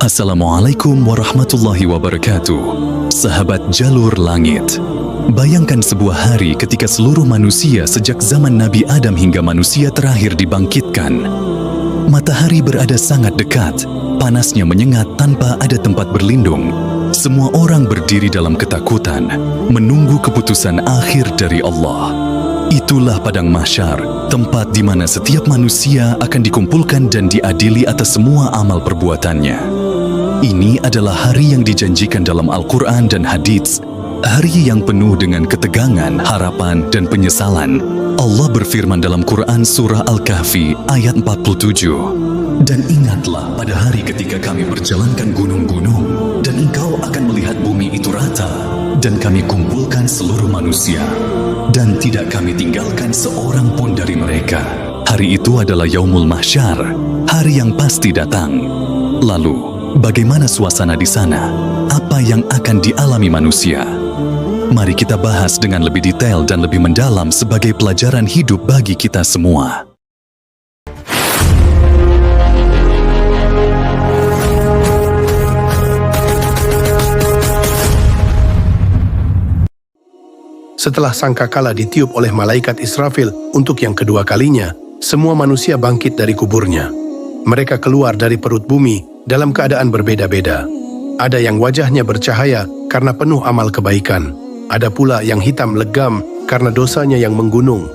Assalamualaikum warahmatullahi wabarakatuh. Sahabat jalur langit, bayangkan sebuah hari ketika seluruh manusia sejak zaman Nabi Adam hingga manusia terakhir dibangkitkan. Matahari berada sangat dekat, panasnya menyengat tanpa ada tempat berlindung. Semua orang berdiri dalam ketakutan, menunggu keputusan akhir dari Allah. Itulah padang mahsyar, tempat di mana setiap manusia akan dikumpulkan dan diadili atas semua amal perbuatannya. Ini adalah hari yang dijanjikan dalam Al-Quran dan hadits, hari yang penuh dengan ketegangan, harapan, dan penyesalan. Allah berfirman dalam Quran Surah Al-Kahfi ayat 47, "Dan ingatlah pada hari ketika kami berjalankan gunung-gunung, dan engkau akan melihat bumi itu rata, dan kami kumpulkan seluruh manusia, dan tidak kami tinggalkan seorang pun dari mereka." Hari itu adalah Yaumul Mahsyar, hari yang pasti datang. Lalu, bagaimana suasana di sana? Apa yang akan dialami manusia? Mari kita bahas dengan lebih detail dan lebih mendalam sebagai pelajaran hidup bagi kita semua. Setelah sangkakala ditiup oleh malaikat Israfil untuk yang kedua kalinya, semua manusia bangkit dari kuburnya. Mereka keluar dari perut bumi dalam keadaan berbeda-beda. Ada yang wajahnya bercahaya karena penuh amal kebaikan. Ada pula yang hitam legam karena dosanya yang menggunung.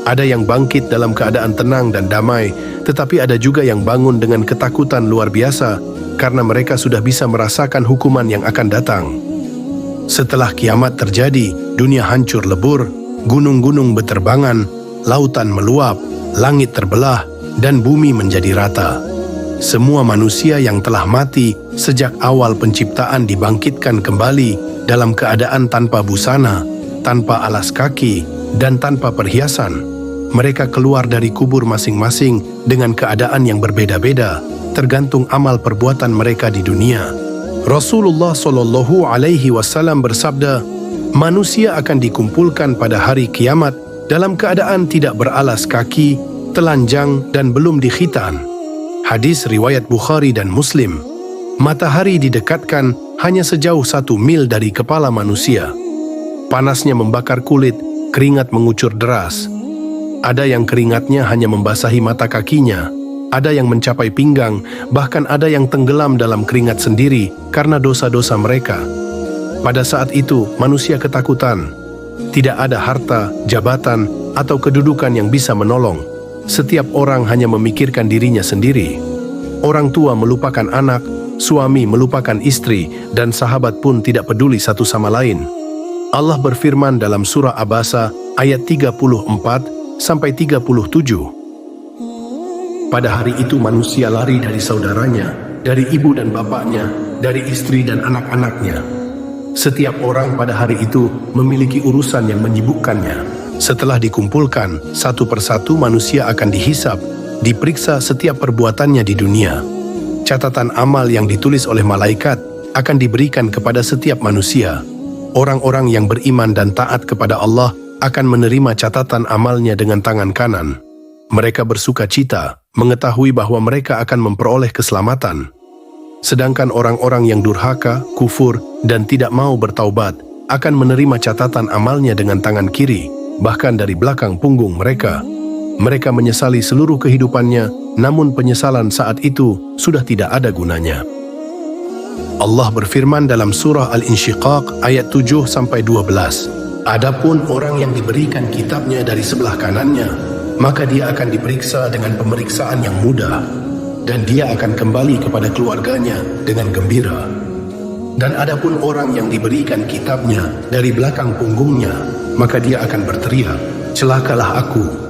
Ada yang bangkit dalam keadaan tenang dan damai, tetapi ada juga yang bangun dengan ketakutan luar biasa karena mereka sudah bisa merasakan hukuman yang akan datang. Setelah kiamat terjadi, dunia hancur lebur, gunung-gunung beterbangan, lautan meluap, langit terbelah, dan bumi menjadi rata. Semua manusia yang telah mati sejak awal penciptaan dibangkitkan kembali dalam keadaan tanpa busana, tanpa alas kaki, dan tanpa perhiasan. Mereka keluar dari kubur masing-masing dengan keadaan yang berbeda-beda, tergantung amal perbuatan mereka di dunia. Rasulullah Shallallahu Alaihi Wasallam bersabda, manusia akan dikumpulkan pada hari kiamat dalam keadaan tidak beralas kaki, telanjang, dan belum dikhitan. Hadis riwayat Bukhari dan Muslim. Matahari didekatkan hanya sejauh 1 mil dari kepala manusia. Panasnya membakar kulit, keringat mengucur deras. Ada yang keringatnya hanya membasahi mata kakinya. Ada yang mencapai pinggang, bahkan ada yang tenggelam dalam keringat sendiri karena dosa-dosa mereka. Pada saat itu, manusia ketakutan. Tidak ada harta, jabatan, atau kedudukan yang bisa menolong. Setiap orang hanya memikirkan dirinya sendiri. Orang tua melupakan anak, suami melupakan istri, dan sahabat pun tidak peduli satu sama lain. Allah berfirman dalam surah Abasa ayat 34-37. Pada hari itu manusia lari dari saudaranya, dari ibu dan bapaknya, dari istri dan anak-anaknya. Setiap orang pada hari itu memiliki urusan yang menyibukkannya. Setelah dikumpulkan, satu persatu manusia akan dihisap, diperiksa setiap perbuatannya di dunia. Catatan amal yang ditulis oleh malaikat akan diberikan kepada setiap manusia. Orang-orang yang beriman dan taat kepada Allah akan menerima catatan amalnya dengan tangan kanan. Mereka bersuka cita, mengetahui bahwa mereka akan memperoleh keselamatan. Sedangkan orang-orang yang durhaka, kufur, dan tidak mau bertaubat akan menerima catatan amalnya dengan tangan kiri, bahkan dari belakang punggung mereka. Mereka menyesali seluruh kehidupannya, namun penyesalan saat itu sudah tidak ada gunanya. Allah berfirman dalam surah Al-Insyiqaq ayat 7-12, "Adapun orang yang diberikan kitabnya dari sebelah kanannya, maka dia akan diperiksa dengan pemeriksaan yang mudah, dan dia akan kembali kepada keluarganya dengan gembira. Dan adapun orang yang diberikan kitabnya dari belakang punggungnya, maka dia akan berteriak, 'Celakalah aku!'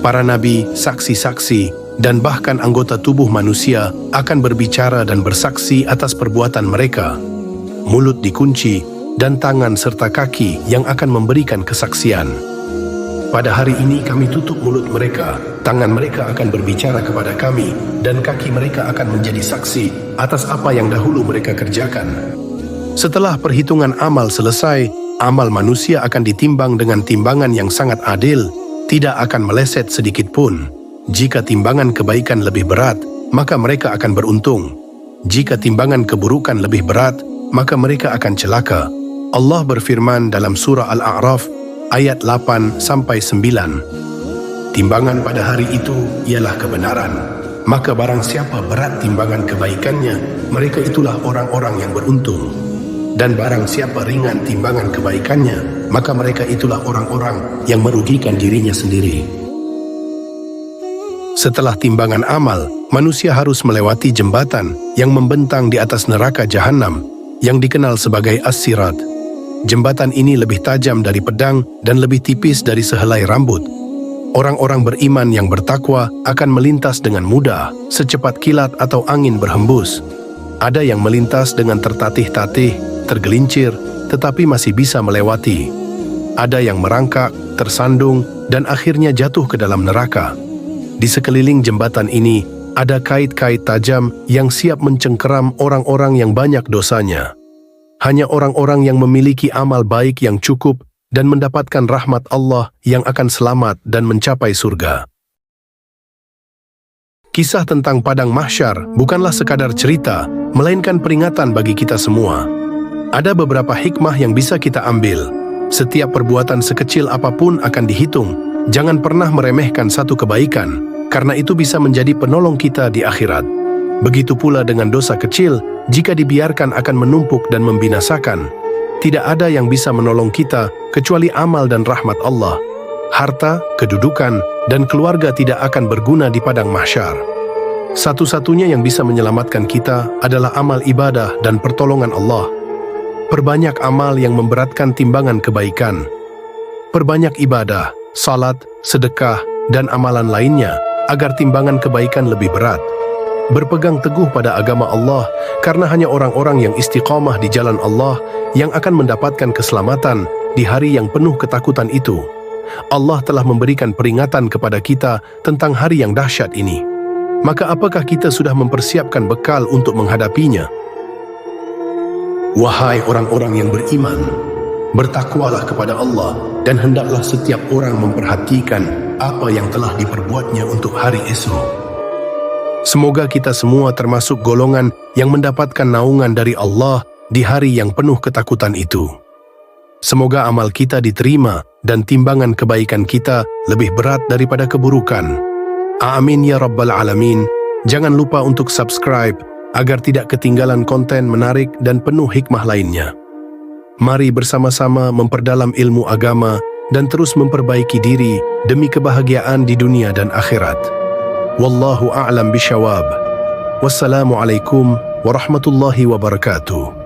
Para nabi, saksi-saksi, dan bahkan anggota tubuh manusia akan berbicara dan bersaksi atas perbuatan mereka. Mulut dikunci, dan tangan serta kaki yang akan memberikan kesaksian. Pada hari ini kami tutup mulut mereka, tangan mereka akan berbicara kepada kami, dan kaki mereka akan menjadi saksi atas apa yang dahulu mereka kerjakan. Setelah perhitungan amal selesai, amal manusia akan ditimbang dengan timbangan yang sangat adil, tidak akan meleset sedikit pun. Jika timbangan kebaikan lebih berat, maka mereka akan beruntung. Jika timbangan keburukan lebih berat, maka mereka akan celaka. Allah berfirman dalam surah Al-A'raf ayat 8-9. Timbangan pada hari itu ialah kebenaran. Maka barang siapa berat timbangan kebaikannya, mereka itulah orang-orang yang beruntung. Dan barang siapa ringan timbangan kebaikannya, maka mereka itulah orang-orang yang merugikan dirinya sendiri. Setelah timbangan amal, manusia harus melewati jembatan yang membentang di atas neraka Jahannam yang dikenal sebagai As-Sirat. Jembatan ini lebih tajam dari pedang dan lebih tipis dari sehelai rambut. Orang-orang beriman yang bertakwa akan melintas dengan mudah, secepat kilat atau angin berhembus. Ada yang melintas dengan tertatih-tatih, tergelincir, tetapi masih bisa melewati. Ada yang merangkak, tersandung, dan akhirnya jatuh ke dalam neraka. Di sekeliling jembatan ini, ada kait-kait tajam yang siap mencengkeram orang-orang yang banyak dosanya. Hanya orang-orang yang memiliki amal baik yang cukup dan mendapatkan rahmat Allah yang akan selamat dan mencapai surga. Kisah tentang Padang Mahsyar bukanlah sekadar cerita, melainkan peringatan bagi kita semua. Ada beberapa hikmah yang bisa kita ambil. Setiap perbuatan sekecil apapun akan dihitung. Jangan pernah meremehkan satu kebaikan, karena itu bisa menjadi penolong kita di akhirat. Begitu pula dengan dosa kecil, jika dibiarkan akan menumpuk dan membinasakan. Tidak ada yang bisa menolong kita kecuali amal dan rahmat Allah. Harta, kedudukan, dan keluarga tidak akan berguna di padang mahsyar. Satu-satunya yang bisa menyelamatkan kita adalah amal ibadah dan pertolongan Allah. Perbanyak amal yang memberatkan timbangan kebaikan. Perbanyak ibadah, salat, sedekah, dan amalan lainnya agar timbangan kebaikan lebih berat. Berpegang teguh pada agama Allah, karena hanya orang-orang yang istiqamah di jalan Allah yang akan mendapatkan keselamatan di hari yang penuh ketakutan itu. Allah telah memberikan peringatan kepada kita tentang hari yang dahsyat ini. Maka apakah kita sudah mempersiapkan bekal untuk menghadapinya? Wahai orang-orang yang beriman, bertakwalah kepada Allah dan hendaklah setiap orang memperhatikan apa yang telah diperbuatnya untuk hari esok. Semoga kita semua termasuk golongan yang mendapatkan naungan dari Allah di hari yang penuh ketakutan itu. Semoga amal kita diterima dan timbangan kebaikan kita lebih berat daripada keburukan. Amin ya Rabbal Alamin. Jangan lupa untuk subscribe agar tidak ketinggalan konten menarik dan penuh hikmah lainnya. Mari bersama-sama memperdalam ilmu agama dan terus memperbaiki diri demi kebahagiaan di dunia dan akhirat. Wallahu a'lam bishawab. Wassalamualaikum warahmatullahi wabarakatuh.